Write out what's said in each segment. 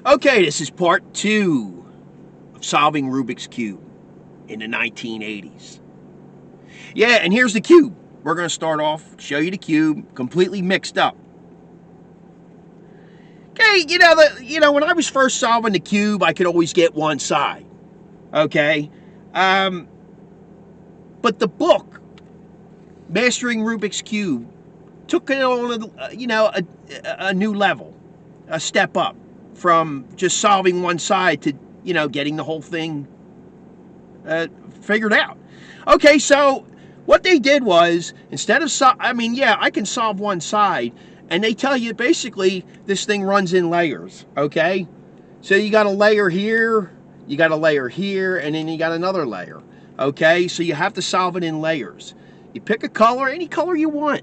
Okay, this is part 2 of solving Rubik's Cube in the 1980s. Yeah, and here's the cube. We're going to start off, show you the cube, completely mixed up. Okay, when I was first solving the cube, I could always get one side. Okay? But the book, Mastering Rubik's Cube, took it on a new level, a step up from just solving one side to, getting the whole thing figured out. Okay, so what they did was, instead of, I can solve one side, and they tell you basically this thing runs in layers, okay? So you got a layer here, you got a layer here, and then you got another layer, okay? So you have to solve it in layers. You pick a color, any color you want,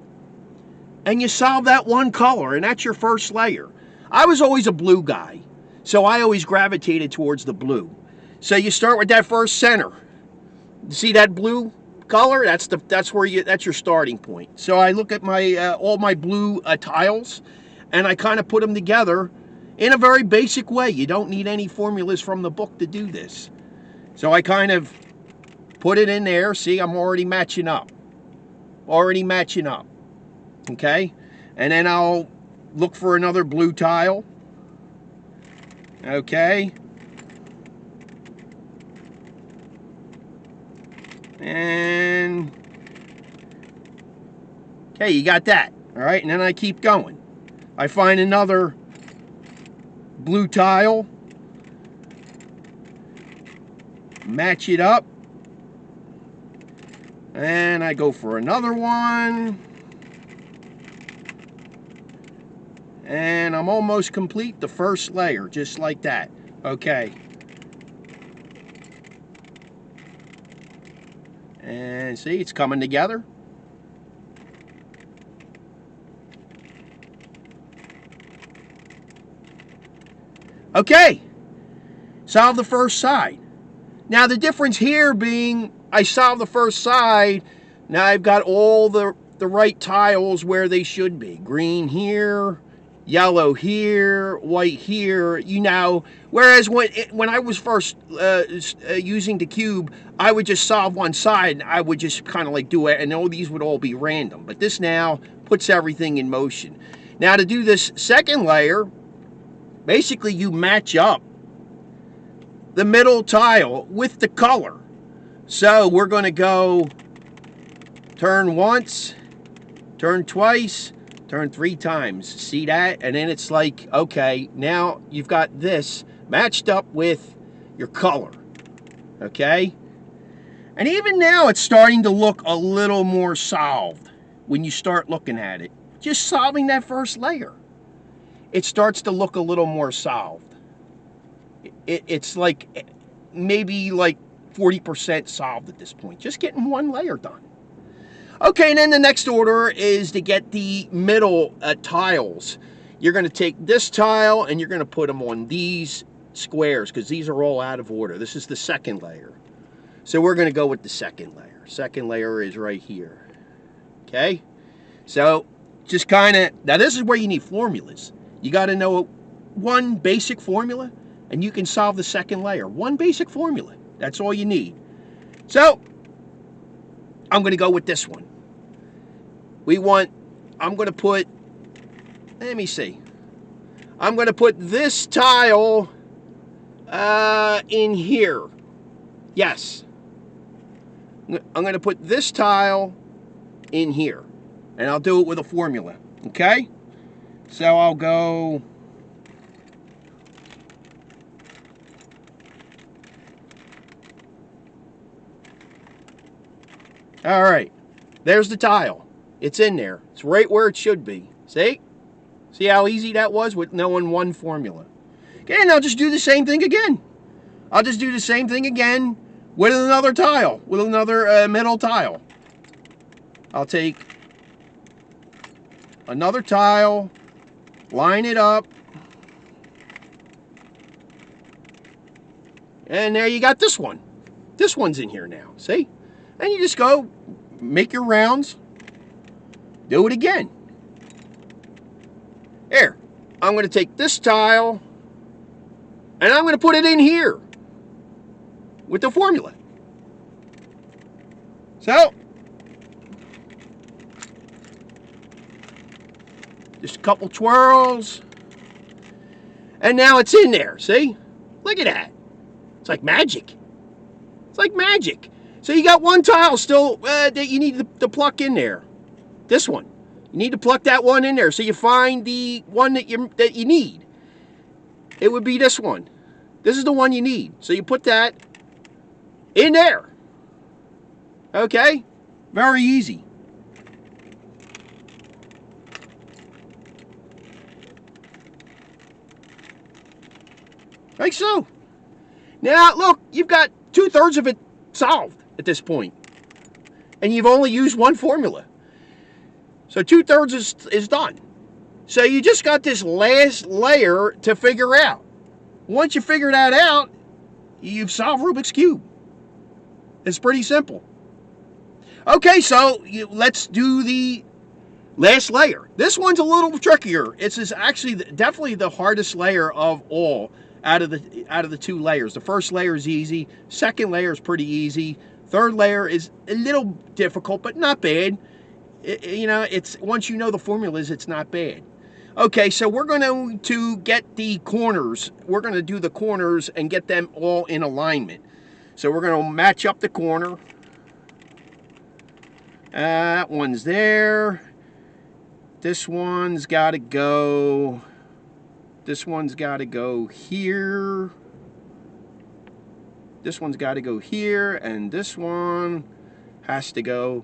and you solve that one color, and that's your first layer. I was always a blue guy, so I always gravitated towards the blue. So you start with that first center. See that blue color? That's your starting point. So I look at my all my blue tiles, and I kind of put them together in a very basic way. You don't need any formulas from the book to do this. So I kind of put it in there. See, I'm already matching up. Okay? And then I'll look for another blue tile. Okay? And okay, you got that. All right, and then I keep going. I find another blue tile, match it up, and I go for another one, and I'm almost complete the first layer, just like that. Okay. And see, it's coming together. Okay, solve the first side. Now the difference here being I solved the first side, now I've got all the right tiles where they should be. Green here, yellow here, white here, whereas when I was first using the cube, I would just solve one side, and I would just kind of like do it, and all these would all be random. But this now puts everything in motion. Now to do this second layer, basically you match up the middle tile with the color. So we're going to go turn once, turn twice, turn 3 times. See that? And then it's like, okay, now you've got this matched up with your color. Okay? And even now it's starting to look a little more solved when you start looking at it. Just solving that first layer, it starts to look a little more solved. It's like maybe like 40% solved at this point. Just getting one layer done. Okay, and then the next order is to get the middle tiles. You're going to take this tile and you're going to put them on these squares because these are all out of order. This is the second layer. So we're going to go with the second layer. Second layer is right here. Okay? So just kind of, now this is where you need formulas. You got to know one basic formula and you can solve the second layer. One basic formula. That's all you need. So I'm going to go with this one. I'm going to put, let me see. I'm going to put this tile in here. Yes. I'm going to put this tile in here. And I'll do it with a formula. Okay? So I'll go all right. There's the tile. It's in there. It's right where it should be. See? See how easy that was with knowing one formula. Okay, and I'll just do the same thing again. I'll just do the same thing again with another tile, with another middle tile. I'll take another tile, line it up, and there you got this one. This one's in here now, see? And you just go, make your rounds, do it again. There, I'm going to take this tile, And I'm going to put it in here with the formula. So, just a couple twirls. And now it's in there, see? Look at that. It's like magic. It's like magic. So you got one tile still that you need to pluck in there. This one. You need to pluck that one in there. So you find the one that you need. It would be this one. This is the one you need. So you put that in there. Okay? Very easy. Like so. Now, look, you've got 2/3 of it solved at this point. And you've only used one formula. So 2/3 is done. So you just got this last layer to figure out. Once you figure that out, you've solved Rubik's Cube. It's pretty simple. Okay, so let's do the last layer. This one's a little trickier. It's actually definitely the hardest layer of all out of the two layers. The first layer is easy. Second layer is pretty easy. Third layer is a little difficult, but not bad. It's once you know the formulas, it's not bad. Okay, so we're going to get the corners. We're going to do the corners and get them all in alignment. So we're going to match up the corner. That one's there. This one's got to go. This one's got to go here. This one's got to go here, and this one has to go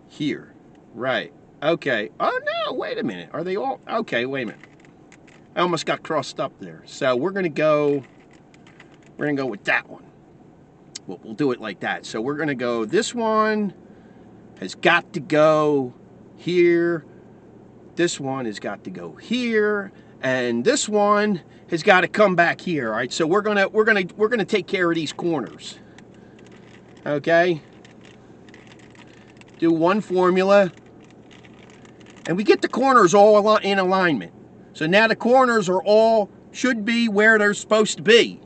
here. Right. Okay. Oh no, wait a minute. Are they all? Okay, wait a minute. I almost got crossed up there. So we're gonna go with that one. We'll do it like that. So we're gonna go, this one has got to go here. This one has got to go here. And this one has got to come back here. All right. So we're gonna take care of these corners. Okay. Do one formula. And we get the corners all in alignment. So now the corners should be where they're supposed to be.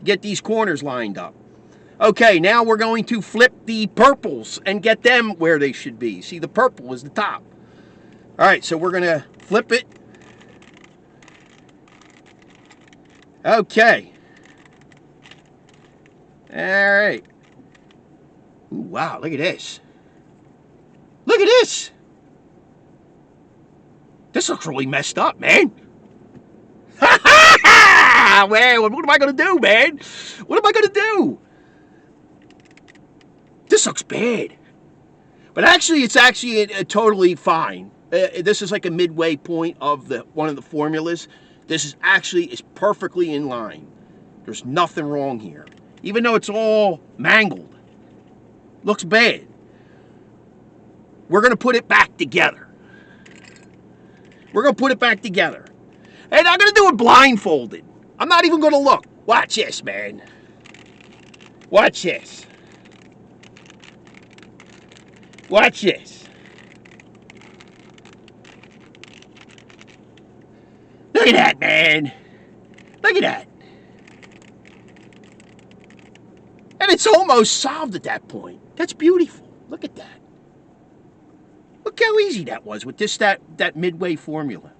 Get these corners lined up. Okay, now we're going to flip the purples and get them where they should be. See, the purple is the top. All right, so we're going to flip it. Okay. All right. Ooh, wow, look at this. Look at this. This looks really messed up, man. Man, what am I going to do, man? What am I going to do? This looks bad. But actually, it's actually totally fine. This is like a midway point of one of the formulas. This is perfectly in line. There's nothing wrong here. Even though it's all mangled. Looks bad. We're going to put it back together. We're going to put it back together. And I'm going to do it blindfolded. I'm not even going to look. Watch this, man. Watch this. Watch this. Look at that, man. Look at that. And it's almost solved at that point. That's beautiful. Look at that. Look how easy that was with that midway formula.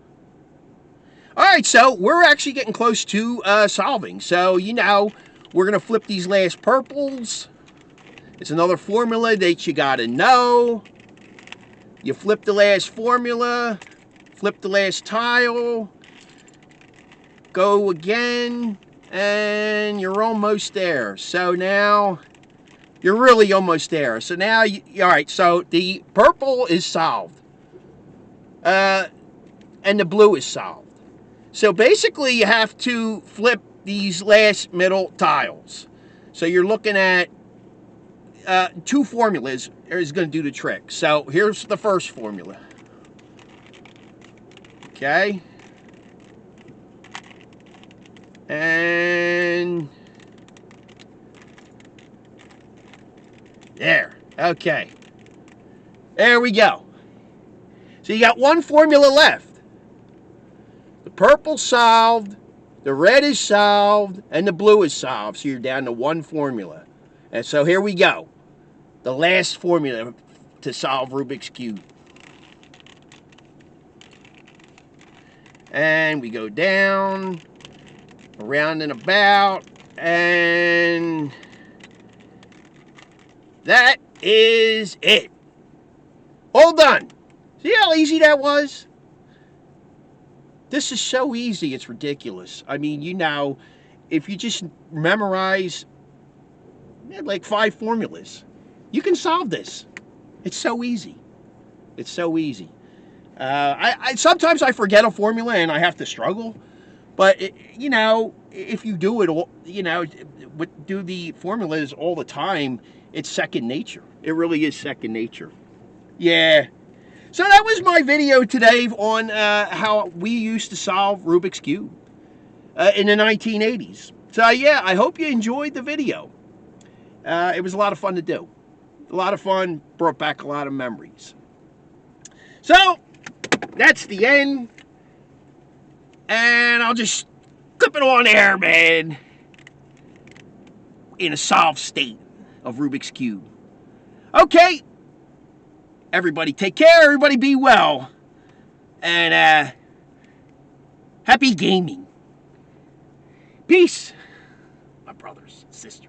All right, so we're actually getting close to solving. So, we're going to flip these last purples. It's another formula that you got to know. You flip the last formula, flip the last tile, go again, and you're almost there. So now you're really almost there. So now, all right, so the purple is solved. And the blue is solved. So basically you have to flip these last middle tiles. So you're looking at two formulas is going to do the trick. So here's the first formula. Okay. And there. Okay. There we go. So you got one formula left. The purple solved. The red is solved and the blue is solved. So you're down to one formula. And so here we go. The last formula to solve Rubik's Cube. And we go down, around and about, and that is it. All done. See how easy that was? This is so easy, it's ridiculous. I mean, if you just memorize like 5 formulas, you can solve this. It's so easy. It's so easy. I sometimes I forget a formula and I have to struggle, but if you do it all, do the formulas all the time, it's second nature. It really is second nature. Yeah. So that was my video today on how we used to solve Rubik's Cube in the 1980s. So yeah, I hope you enjoyed the video. It was a lot of fun to do. A lot of fun, brought back a lot of memories. So that's the end. And I'll just clip it on there, man, in a solved state of Rubik's Cube. Okay. Everybody take care. Everybody be well. And happy gaming. Peace, my brothers and sisters.